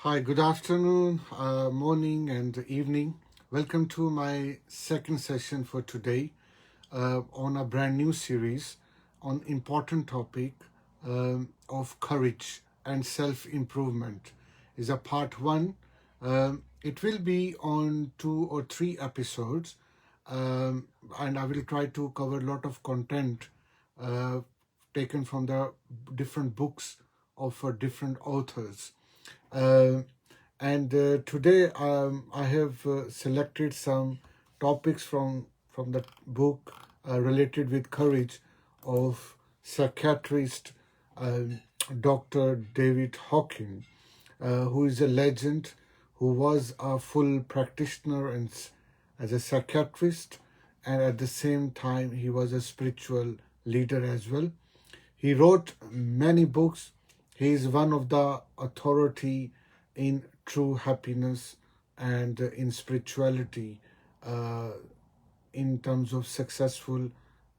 Hi, good afternoon, morning, and evening. Welcome to my second session for today on a brand new series on important topic of courage and self-improvement. Is a part one. It will be on 2 or 3 episodes, and I will try to cover a lot of content uh, taken from the different books of different authors. Uh, and today I have selected some topics from the book related with courage of psychiatrist um, Dr. David Hawking, who is a legend, who was a full practitioner and as a psychiatrist, and at the same time he was a spiritual leader as well. He wrote many books. He is one of the authority in true happiness and in spirituality, uh, in terms of successful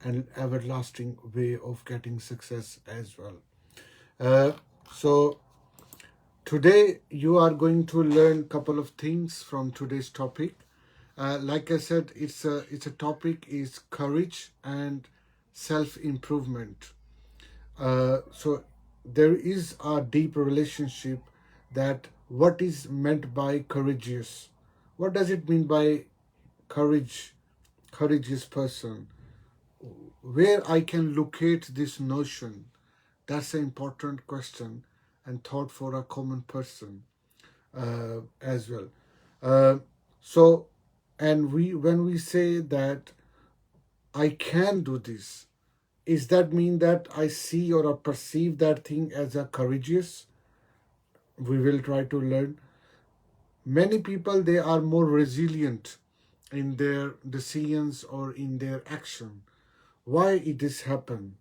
and everlasting way of getting success as well. Uh, so today you are going to learn a couple of things from today's topic. Like I said, it's a topic is courage and self improvement. So there is a deep relationship that what is meant by courageous. What does it mean by courage, courageous person? Where I can locate this notion? That's an important question and thought for a common person as well. Uh, so, and we when we say that I can do this, is that mean that I see or I perceive that thing as a courageous? We will try to learn. Many people, they are more resilient in their decisions or in their action. Why it is happen?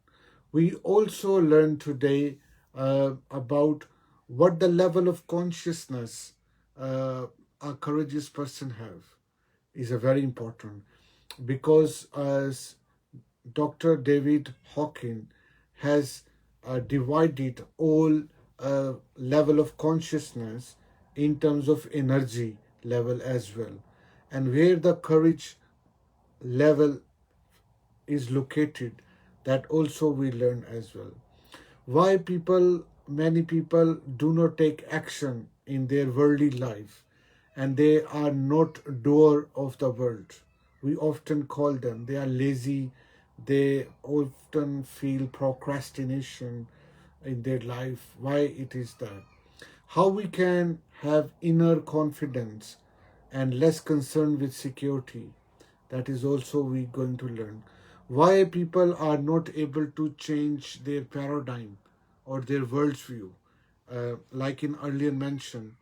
We also learn today about what the level of consciousness a courageous person have is a very important, because as Dr. David Hawking has divided all level of consciousness in terms of energy level as well, and where the courage level is located, that also we learn as well. Why many people do not take action in their worldly life, and they are not doer of the world. We often call them, they are lazy, they often feel procrastination in their life. Why it is that? How we can have inner confidence and less concern with security, that is also we going to learn. Why people are not able to change their paradigm or their worldview, like in earlier mention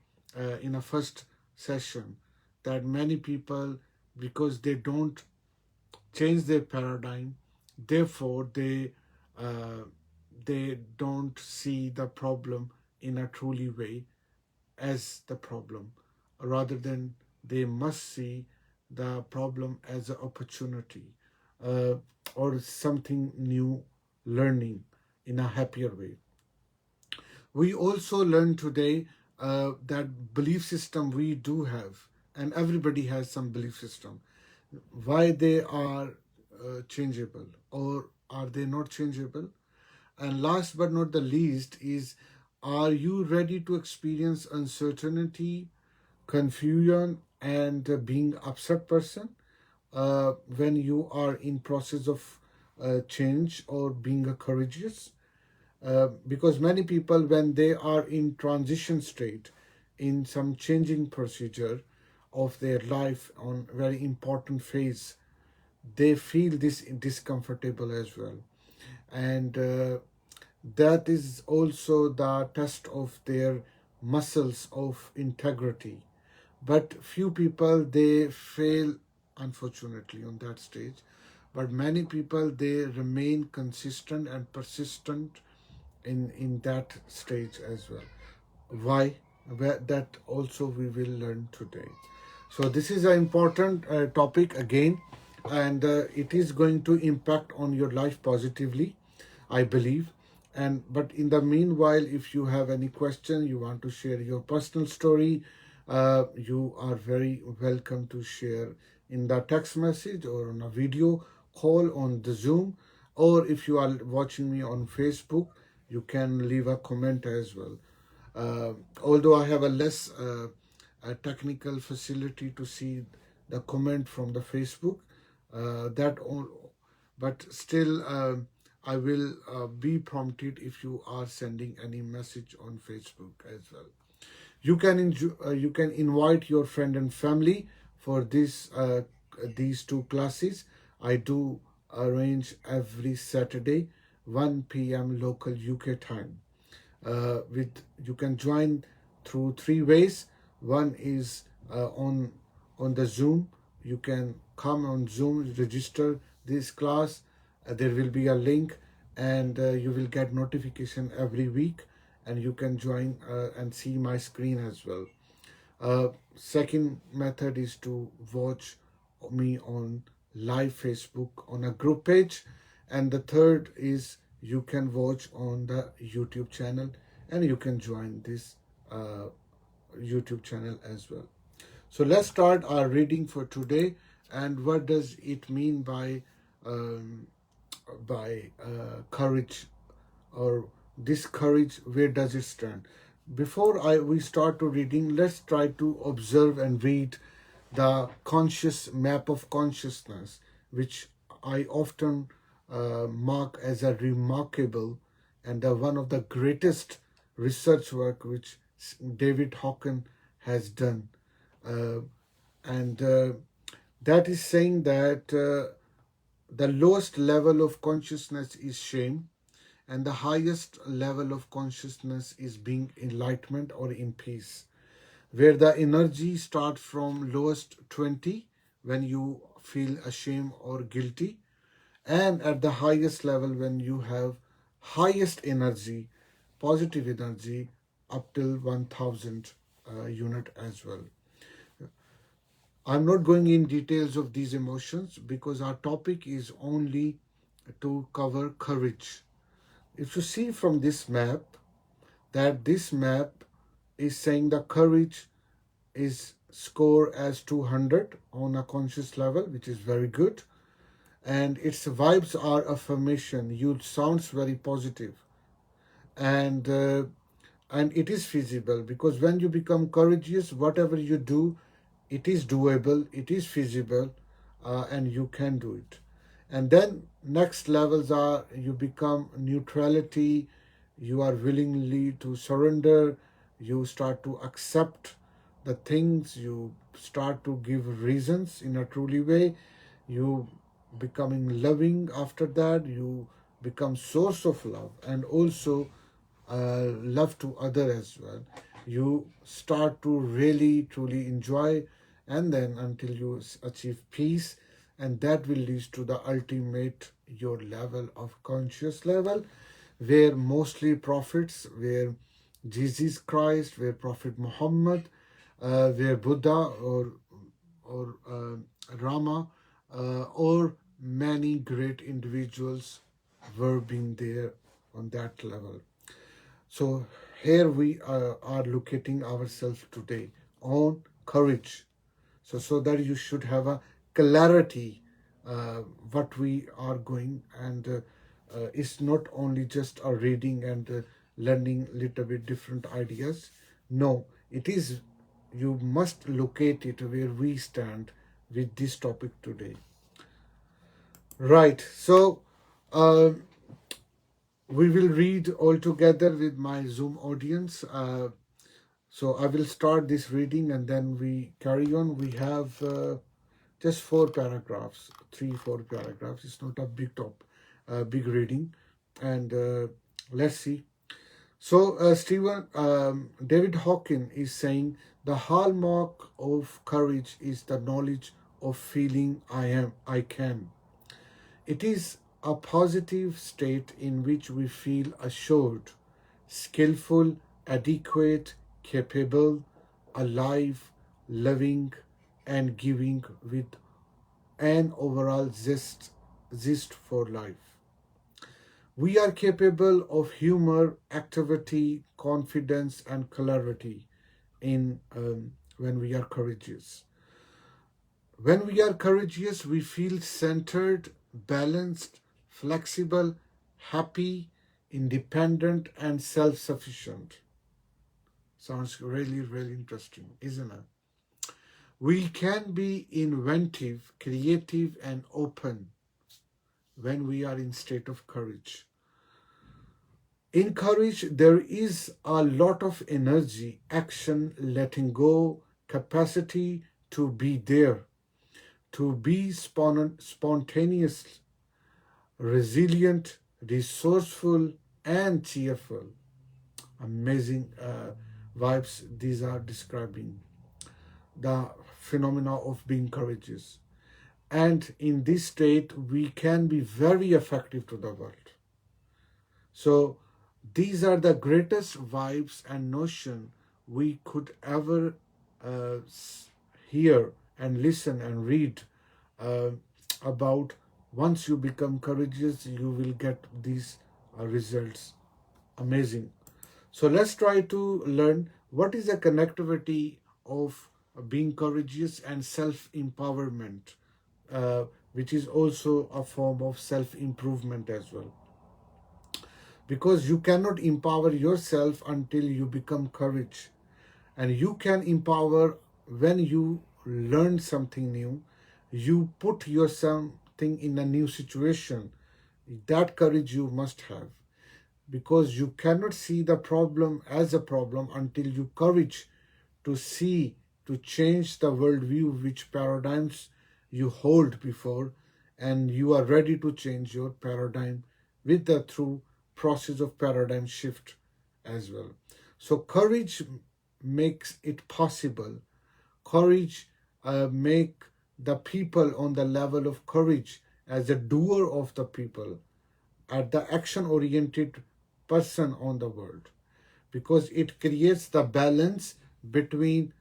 in a first session, that many people, because they don't change their paradigm, therefore uh, they don't see the problem in a truly way as the problem, rather than they must see the problem as an opportunity, uh, or something new, learning in a happier way. We also learn today that belief system we do have, and everybody has some belief system. Why they are changeable, or are they not changeable? And last but not the least is, are you ready to experience uncertainty, confusion, and being upset person when you are in process of change or being a courageous? Because many people, when they are in transition state, in some changing procedure of their life on very important phase, they feel this discomfortable as well, and that is also the test of their muscles of integrity. But few people, they fail, unfortunately, on that stage. But many people, they remain consistent and persistent in that stage as well. Why? That also we will learn today. So this is an important topic again, and it is going to impact on your life positively, I believe. But in the meanwhile, if you have any question, you want to share your personal story, you are very welcome to share in the text message or on a video call on the Zoom, or if you are watching me on Facebook, you can leave a comment as well. Although I have a less a technical facility to see the comment from the Facebook, that all, but still I will be prompted if you are sending any message on Facebook as well. You can invite your friend and family for these two classes. I do arrange every Saturday, 1 p.m. local UK time. With you can join through three ways. One is on the Zoom. You can come on Zoom, register this class. There will be a link, and you will get notification every week, and you can join and see my screen as well. Second method is to watch me on live Facebook on a group page, and the third is you can watch on the YouTube channel, and you can join this YouTube channel as well. So let's start our reading for today. And what does it mean um, by courage or discourage? Where does it stand? We start to reading, let's try to observe and read the conscious map of consciousness, which I often mark as a remarkable and one of the greatest research work which David Hawkins has done. Uh, and That is saying that the lowest level of consciousness is shame, and the highest level of consciousness is being enlightenment or in peace, where the energy starts from lowest 20 when you feel ashamed or guilty, and at the highest level when you have highest energy, positive energy, up till 1000 unit as well. I'm not going in details of these emotions because our topic is only to cover courage. If you see from this map, that this map is saying the courage is score as 200 on a conscious level, which is very good. And its vibes are affirmation. You sounds very positive, and uh, and it is feasible because when you become courageous, whatever you do, it is doable, it is feasible, and you can do it. And then next levels are you become neutrality, you are willingly to surrender, you start to accept the things, you start to give reasons in a truly way, you becoming loving. After that you become source of love and also love to other as well. You start to really truly enjoy, and then until you achieve peace, and that will lead to the ultimate your level of conscious level, where mostly prophets, where Jesus Christ, where Prophet Muhammad, where Buddha or Rama, or many great individuals were being there on that level. So here we are locating ourselves today on courage. So that you should have a clarity what we are going, and it's not only just a reading and learning little bit different ideas. No, it is you must locate it where we stand with this topic today. Right. So we will read all together with my Zoom audience. So I will start this reading and then we carry on. We have just four paragraphs, 3, 4 paragraphs. It's not a big reading. And let's see. So David Hawkins is saying the hallmark of courage is the knowledge of feeling I can. It is a positive state in which we feel assured, skillful, adequate, capable, alive, loving, and giving with an overall zest for life. We are capable of humor, activity, confidence, and clarity in when we are courageous. When we are courageous, we feel centered, balanced, flexible, happy, independent, and self sufficient. Sounds really, really interesting, isn't it? We can be inventive, creative, and open when we are in state of courage. In courage, there is a lot of energy, action, letting go, capacity to be there, to be spontaneous, resilient, resourceful, and cheerful. Amazing vibes these are describing the phenomena of being courageous. And in this state, we can be very effective to the world. So these are the greatest vibes and notion we could ever uh, hear and listen and read uh, about. Once you become courageous, you will get these results. Amazing. So let's try to learn what is the connectivity of being courageous and self empowerment, which is also a form of self improvement as well. Because you cannot empower yourself until you become courage. And you can empower when you learn something new, you put yourself in a new situation. That courage you must have, because you cannot see the problem as a problem until you courage to see, to change the worldview, which paradigms you hold before, and you are ready to change your paradigm with the through process of paradigm shift as well. So courage makes it possible. Courage make the people on the level of courage as a doer of the people, at the action oriented person on the world, because it creates the balance between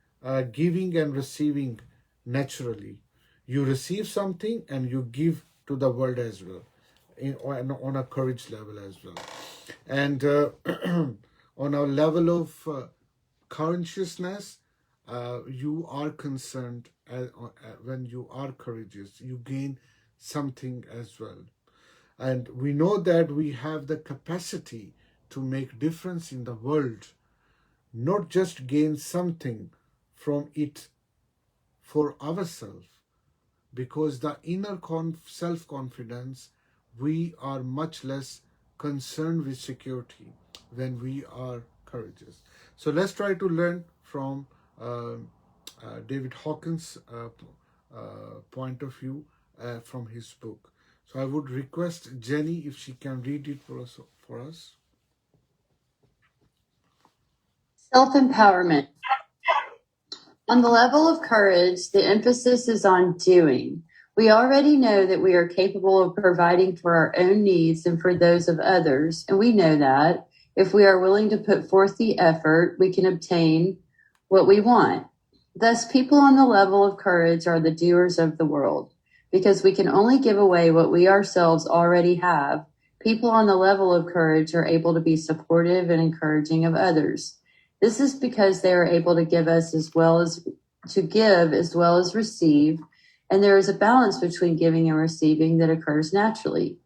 giving and receiving naturally. You receive something and you give to the world as well, on a courage level as well. And on a level of consciousness, you are concerned when you are courageous, you gain something as well. And we know that we have the capacity to make difference in the world, not just gain something from it for ourselves. Because the inner self-confidence, we are much less concerned with security when we are courageous. So let's try to learn from David Hawkins' point of view from his book. So I would request Jenny if she can read it for us. Self-empowerment. On the level of courage, the emphasis is on doing. We already know that we are capable of providing for our own needs and for those of others, and we know that if we are willing to put forth the effort, we can obtain what we want. Thus, people on the level of courage are the doers of the world. Because we can only give away what we ourselves already have, people on the level of courage are able to be supportive and encouraging of others. This is because they are able to give us as well as to give as well as receive, and there is a balance between giving and receiving that occurs naturally.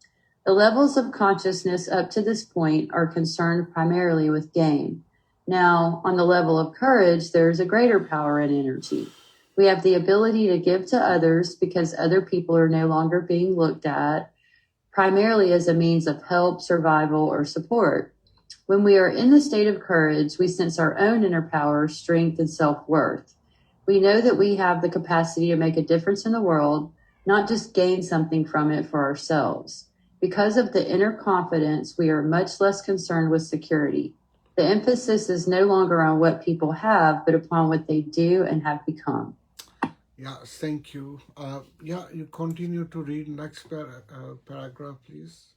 The levels of consciousness up to this point are concerned primarily with gain. Now, on the level of courage, there is a greater power and energy. We have the ability to give to others because other people are no longer being looked at primarily as a means of help, survival, or support. When we are in the state of courage, we sense our own inner power, strength, and self-worth. We know that we have the capacity to make a difference in the world, not just gain something from it for ourselves. Because of the inner confidence, we are much less concerned with security. The emphasis is no longer on what people have, but upon what they do and have become. Yeah, thank you. You continue to read next paragraph, please.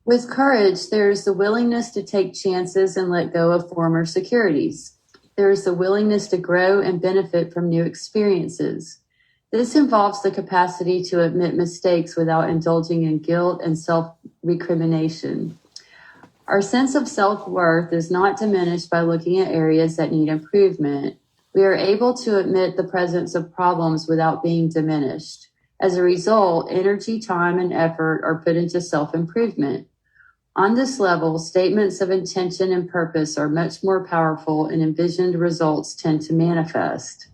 With courage, there is the willingness to take chances and let go of former securities. There is the willingness to grow and benefit from new experiences. This involves the capacity to admit mistakes without indulging in guilt and self-recrimination. Our sense of self-worth is not diminished by looking at areas that need improvement. We are able to admit the presence of problems without being diminished. As a result, energy, time, and effort are put into self-improvement. On this level, statements of intention and purpose are much more powerful, and envisioned results tend to manifest.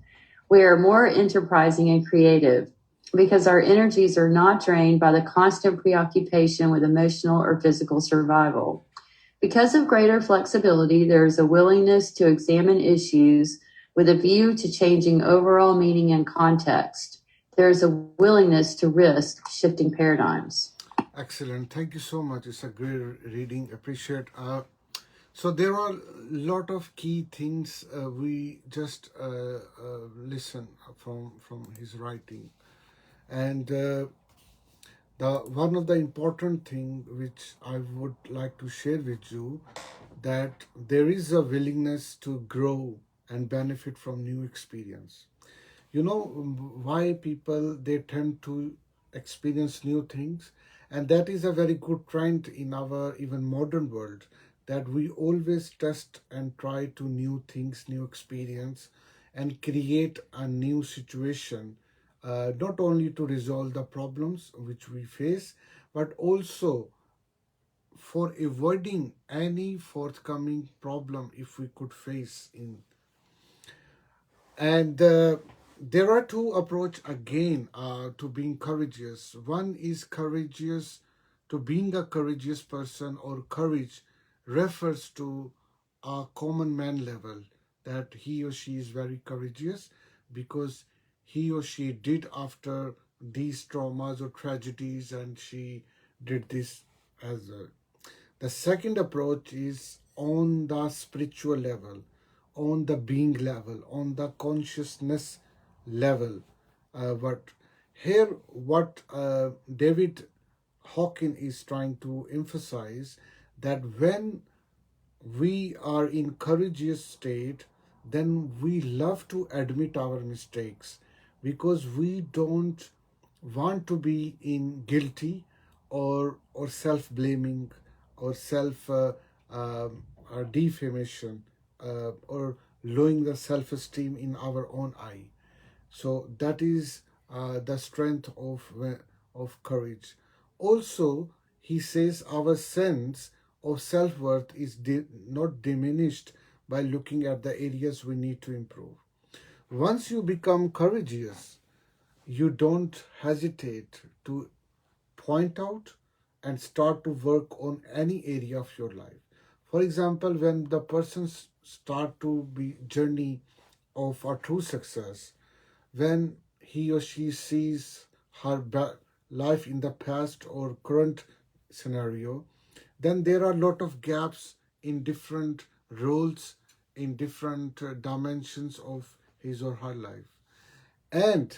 We are more enterprising and creative because our energies are not drained by the constant preoccupation with emotional or physical survival. Because of greater flexibility, there is a willingness to examine issues with a view to changing overall meaning and context. There is a willingness to risk shifting paradigms. Excellent. Thank you so much. It's a great reading. Appreciate. So there are a lot of key things we just listen from his writing, and the one of the important thing which I would like to share with you, that there is a willingness to grow and benefit from new experience. You know, why people they tend to experience new things, and that is a very good trend in our even modern world, that we always test and try to new things, new experience, and create a new situation, not only to resolve the problems which we face, but also for avoiding any forthcoming problem if we could face in. And there are two approach again to being courageous. One is courageous, to being a courageous person, or courage refers to a common man level, that he or she is very courageous because he or she did after these traumas or tragedies, and she did this as a. The second approach is on the spiritual level, on the being level, on the consciousness level. But here, what David Hawkins is trying to emphasize, that when we are in courageous state, then we love to admit our mistakes because we don't want to be in guilty or self blaming or self defamation, or lowering the self esteem in our own eye. So that is the strength of courage. Also, he says our sense of self worth is not diminished by looking at the areas we need to improve. Once you become courageous, you don't hesitate to point out and start to work on any area of your life. For example, when the persons start to be journey of a true success, when he or she sees her life in the past or current scenario, then there are a lot of gaps in different roles, in different dimensions of his or her life. And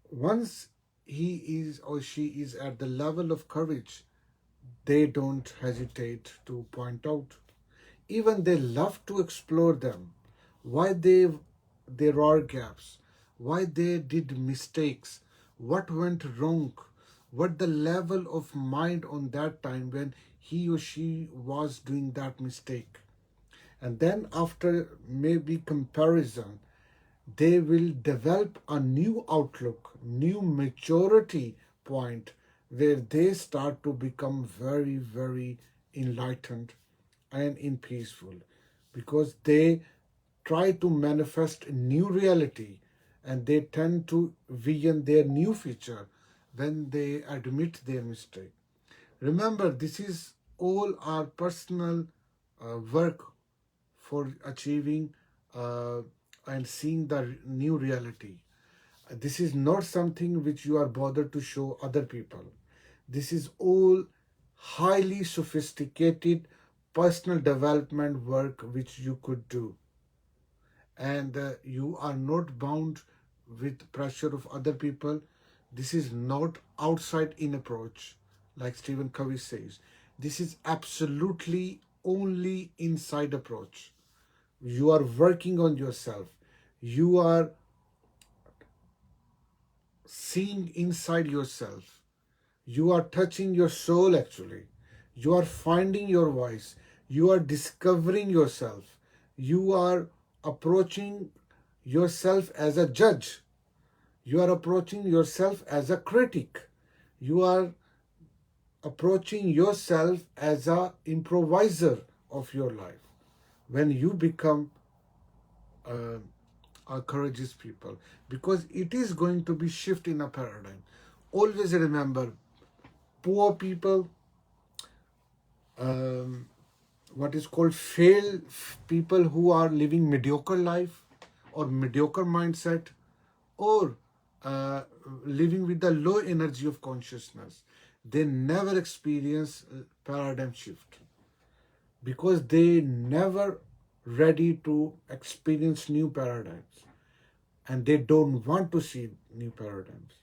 once he is or she is at the level of courage, they don't hesitate to point out. Even they love to explore them. Why there are gaps, why they did mistakes, what went wrong, what the level of mind on that time when he or she was doing that mistake. And then after maybe comparison, they will develop a new outlook, new maturity point, where they start to become very, very enlightened and in peaceful, because they try to manifest a new reality, and they tend to vision their new future when they admit their mistake. Remember, this is all our personal work for achieving and seeing the new reality. This is not something which you are bothered to show other people. This is all highly sophisticated personal development work which you could do. And you are not bound with pressure of other people. This is not outside in approach, like Stephen Covey says. This is absolutely only inside approach. You are working on yourself. You are seeing inside yourself. You are touching your soul actually. You are finding your voice. You are discovering yourself. You are approaching yourself as a judge. You are approaching yourself as a critic. You are approaching yourself as a improviser of your life. When you become uh, a courageous people, because it is going to be shift in a paradigm. Always remember, poor people, what is called fail people who are living mediocre life or mediocre mindset, or uh, living with the low energy of consciousness, they never experience paradigm shift because they never ready to experience new paradigms, and they don't want to see new paradigms.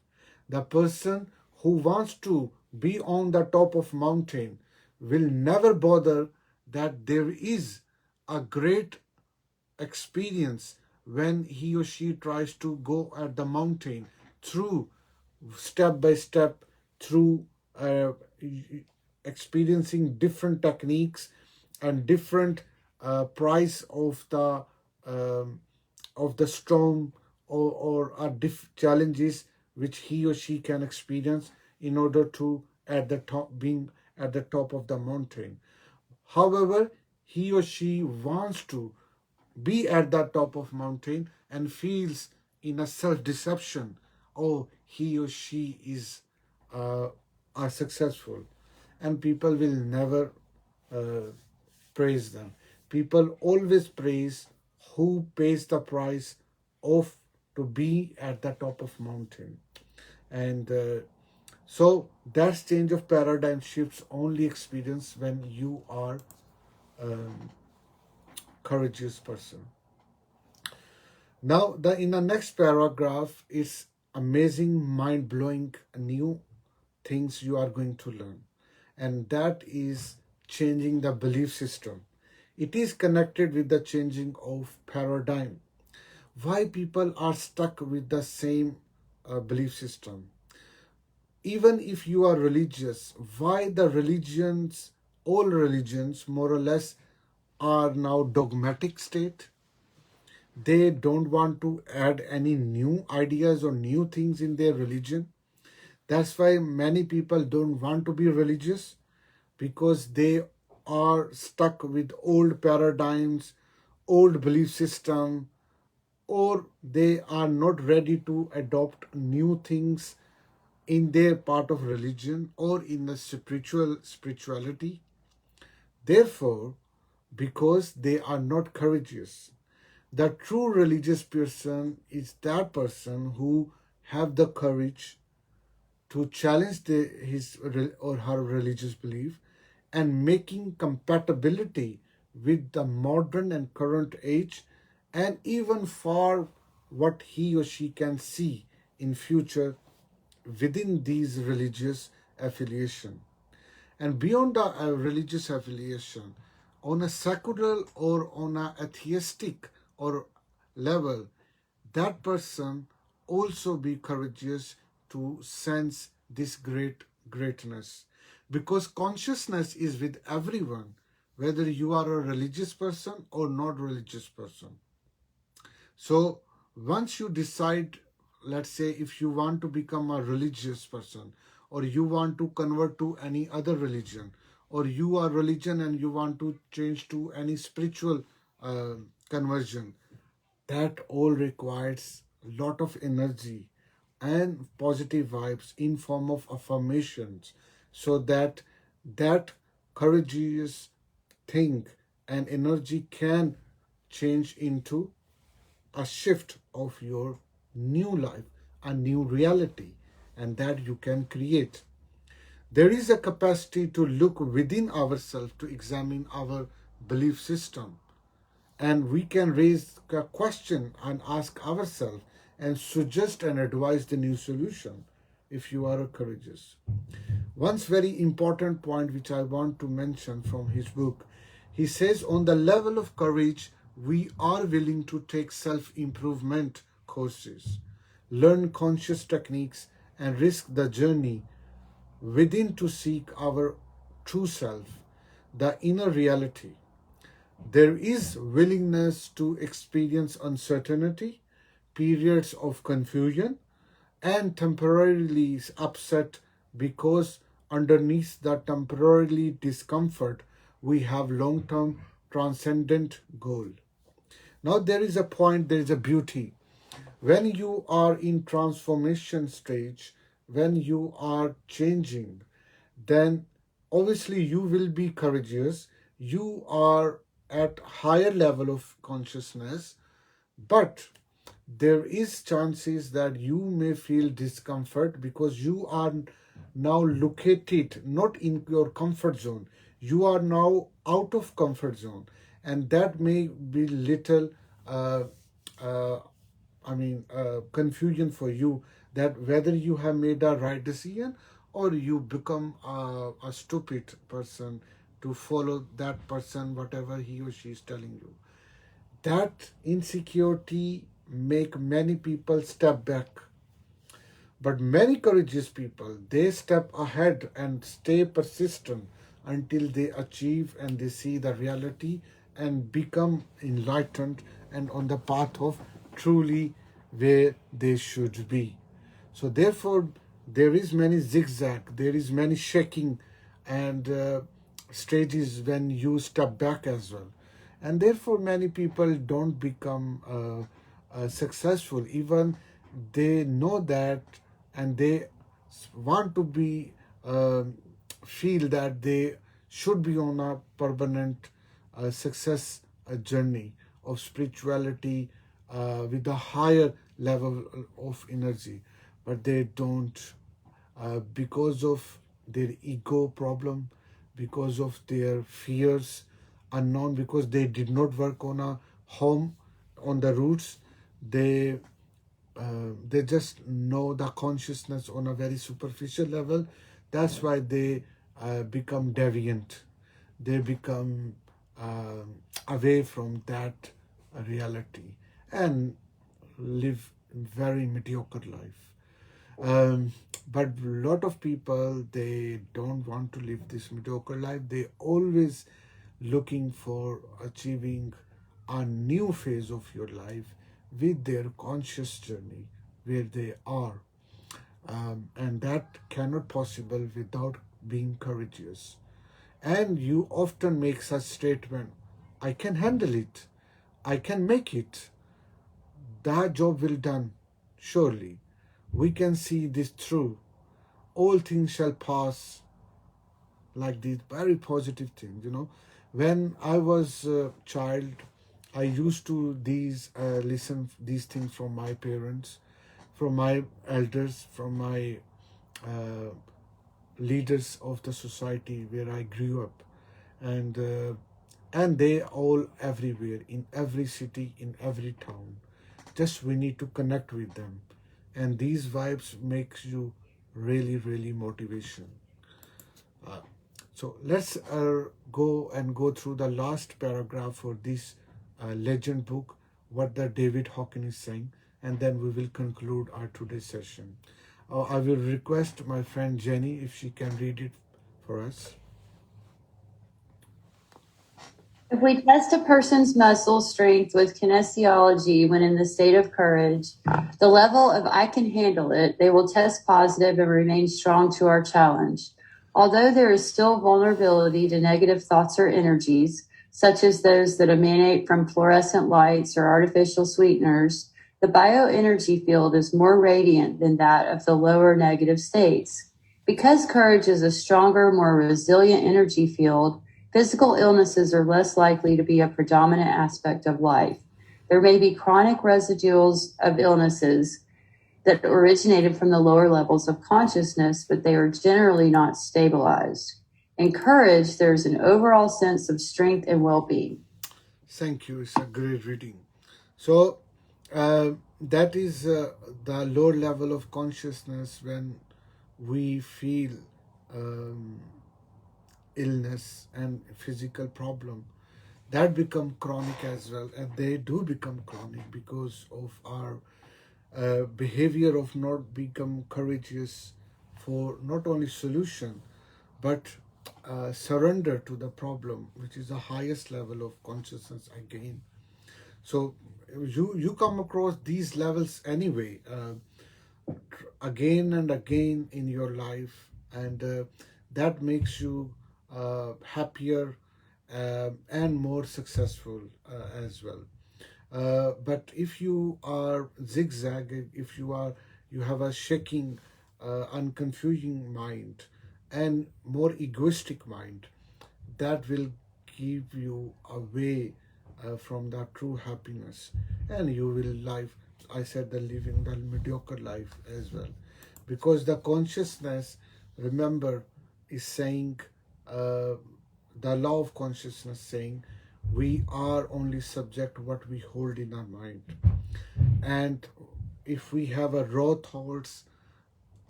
The person who wants to be on the top of mountain will never bother that there is a great experience when he or she tries to go at the mountain through step by step, through experiencing different techniques and different price um, of the storm, or challenges which he or she can experience in order to at the top being at the top of the mountain. However, he or she wants to be at the top of mountain and feels in a self-deception, oh, he or she is uh, are successful, and people will never uh, praise them. People always praise who pays the price of to be at the top of mountain. And so that change of paradigm shifts only experience when you are courageous person. Now, in the next paragraph is amazing, mind-blowing, new things you are going to learn, and that is changing the belief system. It is connected with the changing of paradigm. Why people are stuck with the same belief system? Even if you are religious, why the religions, all religions, more or less, are now dogmatic state? They don't want to add any new ideas or new things in their religion. That's why many people don't want to be religious, because they are stuck with old paradigms, old belief system, or they are not ready to adopt new things in their part of religion or in the spirituality. Therefore, because they are not courageous, the true religious person is that person who have the courage to challenge or her religious belief and making compatibility with the modern and current age, and even for what he or she can see in future within these religious affiliation. And beyond the religious affiliation, on a secular or on a atheistic or level, that person also be courageous to sense this greatness, because consciousness is with everyone, whether you are a religious person or not religious person. So once you decide, let's say if you want to become a religious person, or you want to convert to any other religion, or you are religion and you want to change to any spiritual conversion, that all requires a lot of energy and positive vibes in form of affirmations, so that that courageous thing and energy can change into a shift of your new life, a new reality, and that you can create. There is a capacity to look within ourselves to examine our belief system, and we can raise a question and ask ourselves and suggest and advise the new solution if you are courageous. One very important point which I want to mention from his book, he says on the level of courage, we are willing to take self-improvement courses, learn conscious techniques, and risk the journey within to seek our true self, the inner reality. There is willingness to experience uncertainty, periods of confusion, and temporarily upset, because underneath the temporarily discomfort we have long-term transcendent goal. Now there is a point, there is a beauty. When you are in transformation stage, when you are changing, then obviously you will be courageous. You are at higher level of consciousness, but there is chances that you may feel discomfort because you are now located not in your comfort zone. You are now out of comfort zone, and that may be little uh, uh, confusion for you, that whether you have made a right decision or you become a stupid person to follow that person, whatever he or she is telling you. That insecurity make many people step back. But many courageous people, they step ahead and stay persistent until they achieve and they see the reality and become enlightened and on the path of truly where they should be. So therefore, there is many zigzag, there is many shaking and stages when you step back as well. And therefore, many people don't become successful. Even they know that, and they want to be feel that they should be on a permanent success journey of spirituality with a higher level of energy, but they don't, because of their ego problem, because of their fears unknown, because they did not work on a home, on the roots. They just know the consciousness on a very superficial level. That's why they become deviant. They become away from that reality and live very mediocre life. But a lot of people, they don't want to live this mediocre life. They always looking for achieving a new phase of your life with their conscious journey where they are. And that cannot possible without being courageous. And you often make such statement, I can handle it, I can make it, that job will done, surely. We can see this through. All things shall pass, like these very positive things, When I was a child, I used to listen these things from my parents, from my elders, from my uh, leaders of the society where I grew up, and they all everywhere, in every city, in every town. Just we need to connect with them, and these vibes makes you really, really motivation. Uh, so let's go through the last paragraph for this legend book, what the David Hawkins is saying, and then we will conclude our today's session. I will request my friend Jenny if she can read it for us. If we test a person's muscle strength with kinesiology when in the state of courage, the level of I can handle it, they will test positive and remain strong to our challenge. Although there is still vulnerability to negative thoughts or energies, such as those that emanate from fluorescent lights or artificial sweeteners, the bioenergy field is more radiant than that of the lower negative states. Because courage is a stronger, more resilient energy field, physical illnesses are less likely to be a predominant aspect of life. There may be chronic residuals of illnesses that originated from the lower levels of consciousness, but they are generally not stabilized. In courage, there's an overall sense of strength and well-being. Thank you. It's a great reading. So that is the lower level of consciousness when we feel um, illness and physical problem that become chronic as well, and they do become chronic because of our behavior of not become courageous for not only solution but surrender to the problem, which is the highest level of consciousness again. So you come across these levels anyway, again and again in your life, and that makes you happier and more successful as well. But if you are zigzagging, if you have a shaking, unconfusing mind and more egoistic mind, that will keep you away from the true happiness, and you will live, I said, the living the mediocre life as well, because the consciousness, remember, is saying, uh, the law of consciousness saying, we are only subject to what we hold in our mind. And if we have a raw thoughts,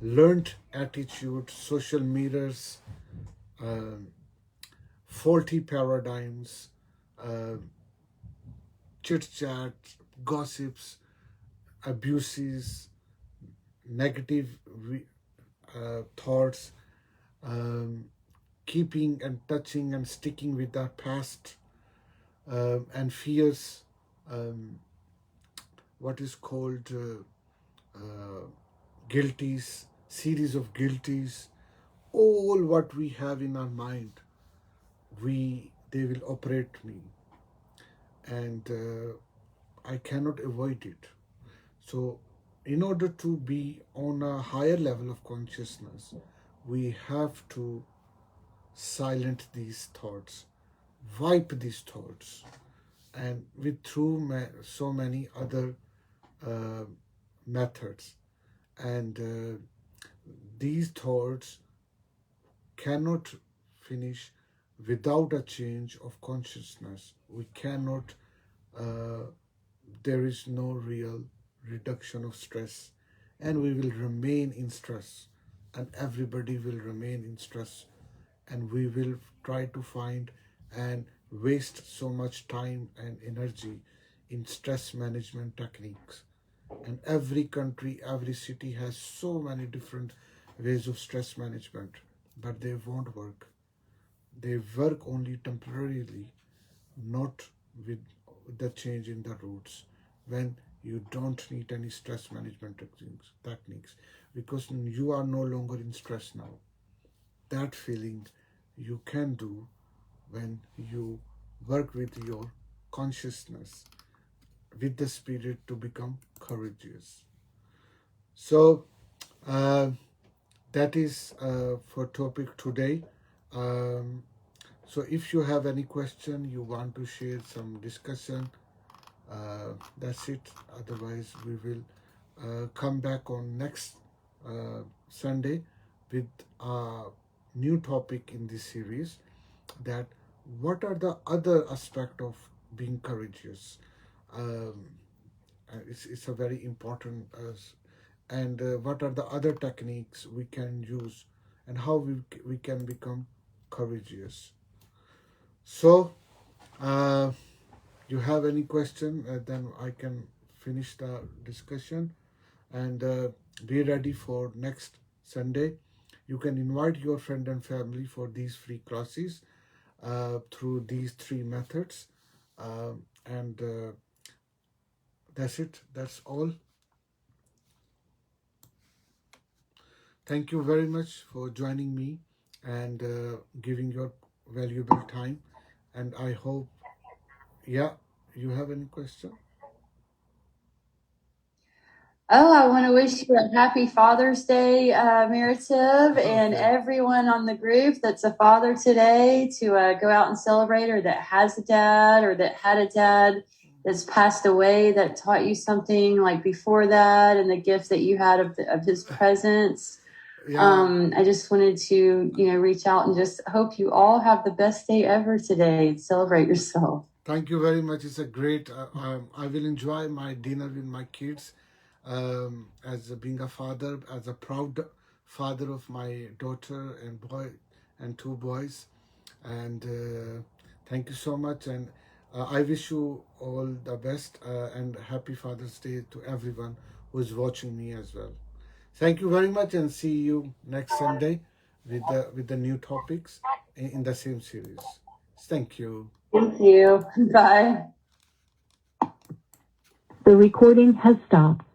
learned attitude, social mirrors, um, faulty paradigms, uh, chit chat, gossips, abuses, negative thoughts, um, keeping and touching and sticking with our past, and fears, um, what is called guilties, series of guilties, all what we have in our mind, they will operate me, and I cannot avoid it. So, in order to be on a higher level of consciousness, we have to silence these thoughts, wipe these thoughts, and with so many other uh, methods. And these thoughts cannot finish without a change of consciousness. We cannot, there is no real reduction of stress, and we will remain in stress, and everybody will remain in stress, and we will try to find and waste so much time and energy in stress management techniques. And every country, every city has so many different ways of stress management, but they won't work. They work only temporarily, not with the change in the roots. When you don't need any stress management techniques, because you are no longer in stress now. That feeling you can do when you work with your consciousness, with the spirit to become courageous. So uh, that is for topic today. Um, so if you have any question, you want to share some discussion, that's it. Otherwise, we will come back on next Sunday with a new topic in this series, that what are the other aspect of being courageous. Um, it's a very important and what are the other techniques we can use, and how we can become courageous. So uh, you have any question, then I can finish the discussion, and be ready for next Sunday. You can invite your friend and family for these free classes through these three methods. And that's it. That's all. Thank you very much for joining me and giving your valuable time. And I hope, yeah, you have any question? Oh, I want to wish you a happy Father's Day, Maratib, and Okay. everyone on the group that's a father today to go out and celebrate, or that has a dad, or that had a dad that's passed away that taught you something like before that, and the gift that you had of his presence. Yeah. I just wanted to, reach out and just hope you all have the best day ever today and celebrate yourself. Thank you very much. It's a great. I will enjoy my dinner with my kids, as being a father, as a proud father of my daughter and boy, and two boys. And thank you so much. And I wish you all the best and happy Father's Day to everyone who's watching me as well. Thank you very much, and see you next Sunday with the new topics in the same series. Thank you. Thank you. Bye. The recording has stopped.